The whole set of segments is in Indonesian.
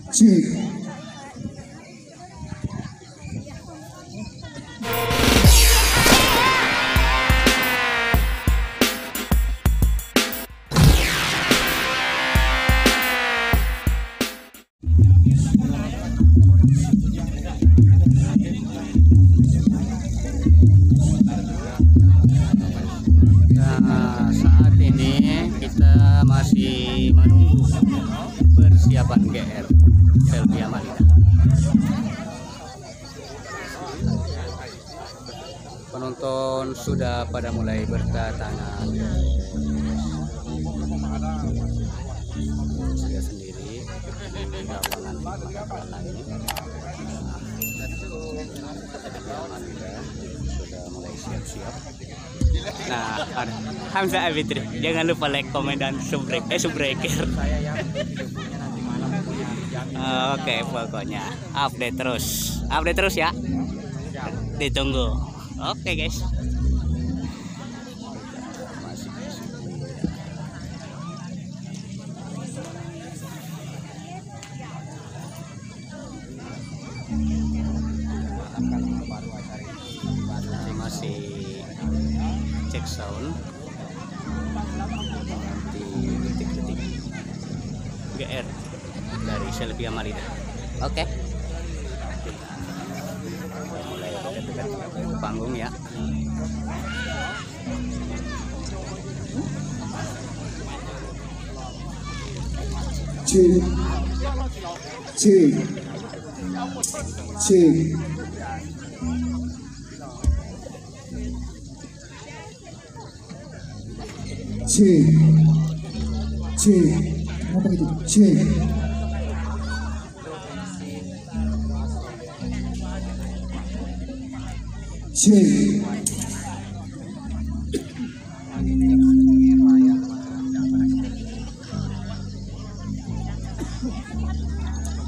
Cek. Nah, saat ini kita masih menunggu persiapan GR Selvi Amalida. Penonton sudah pada mulai berdatangan. Saya sendiri di lapangan ini. Selvi Amalida sudah mulai siap-siap. Nah, ada Hamzah Abitri. Jangan lupa like, komen, dan subbreaker. Oke, pokoknya update terus ya. Ditunggu. Oke guys. Masih cek sound di detik-detik GR dari Selvi Amalida. Oke. Mulai dekat-dekat ke panggung ya. Cek. Cek. Cek. Cek. Cek. Apa itu? Cek. Cek.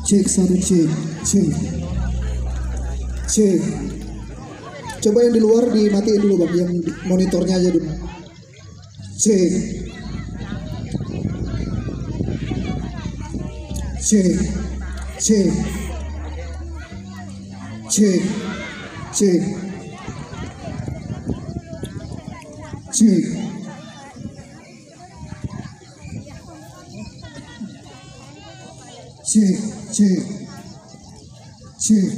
Cek satu, cek. Cek. Cek. Coba yang di luar dimatiin dulu bang, yang monitornya aja dulu. Cek. Cek. Cek. Cek. Cek. Cek. Cek. Cek. Cek. Cek.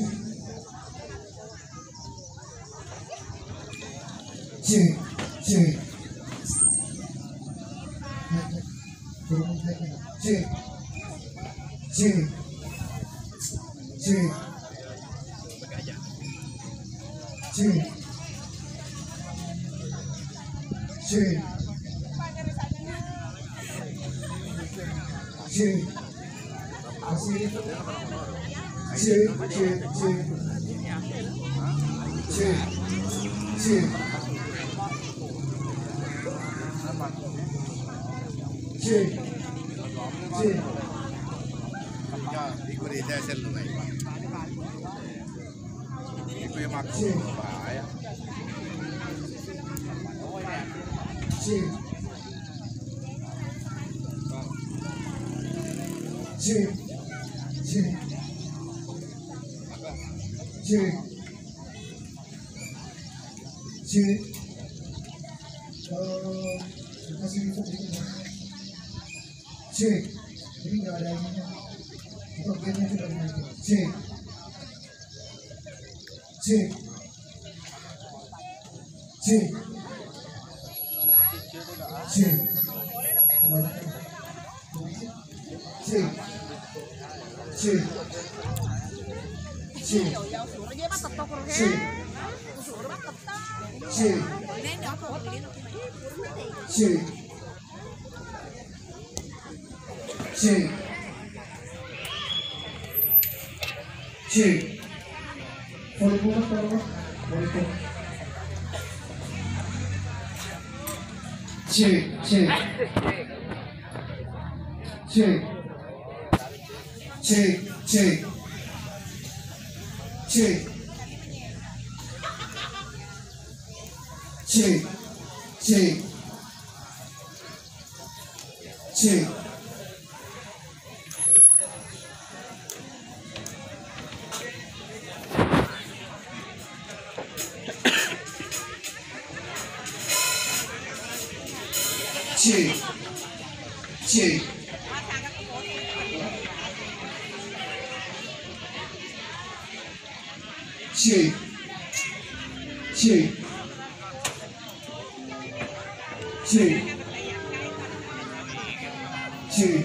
Cek. Cek. Cek. Cek. Cek. Cek. Cek. Masih. Cek. Cek. Cek. Cek. Cek. Cek. Cek. Iku di desel lu nih. Iku yang maksud bahaya. Cek. Cek. Cek. Cek. Cek. Kasih info sedikit. Cek. Jadi nggak ada ininya. Itu gamenya sudah dimatikan. Cek. Cek. Cek. Cek. Cek. Cek. Cek. Cek. Cek. Cek. Cek. Volume berapa? Volume. Cek. Cek. Cek. Cek. Cek. Cek. Cek. Cek. Cek. Cek. Cek. Cek. Cek. Cek. Cek.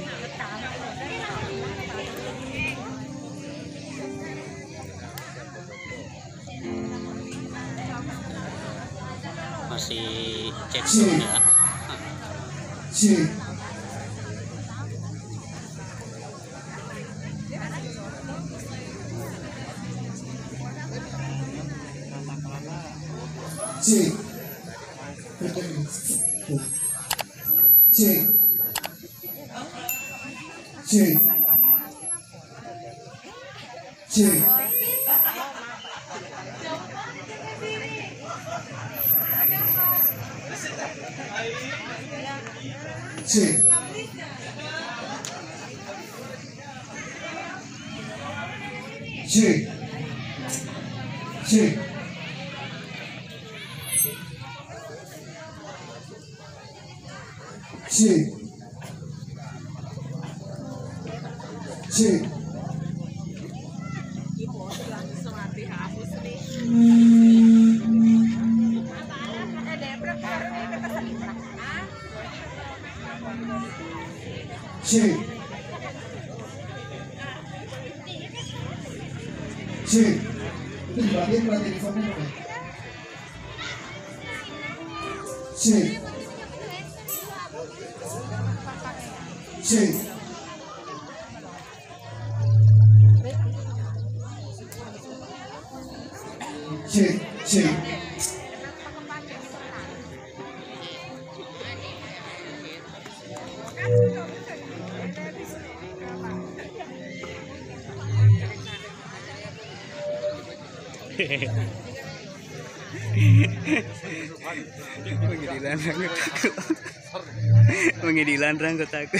Masih cek sound ya. Cek. Cek. Cek. Cek. Cek. Cek. Cek. Cek. Cek. Cek. Cek. Cek. Itu dibagiin plat teleponnya apa? Cek. Cek. Cek. Cek. Pengedilan rangkut aku.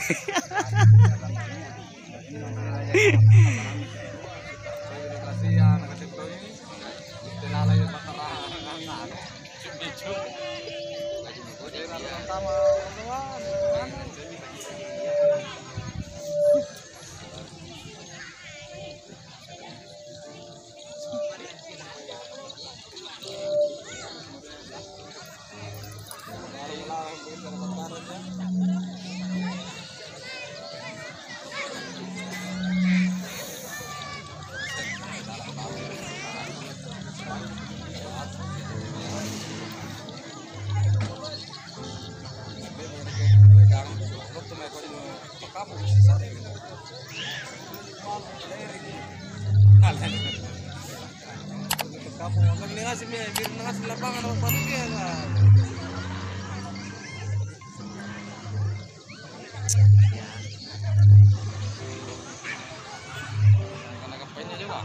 Ngasih lapangan apa dia kan? Karena kampanye juga.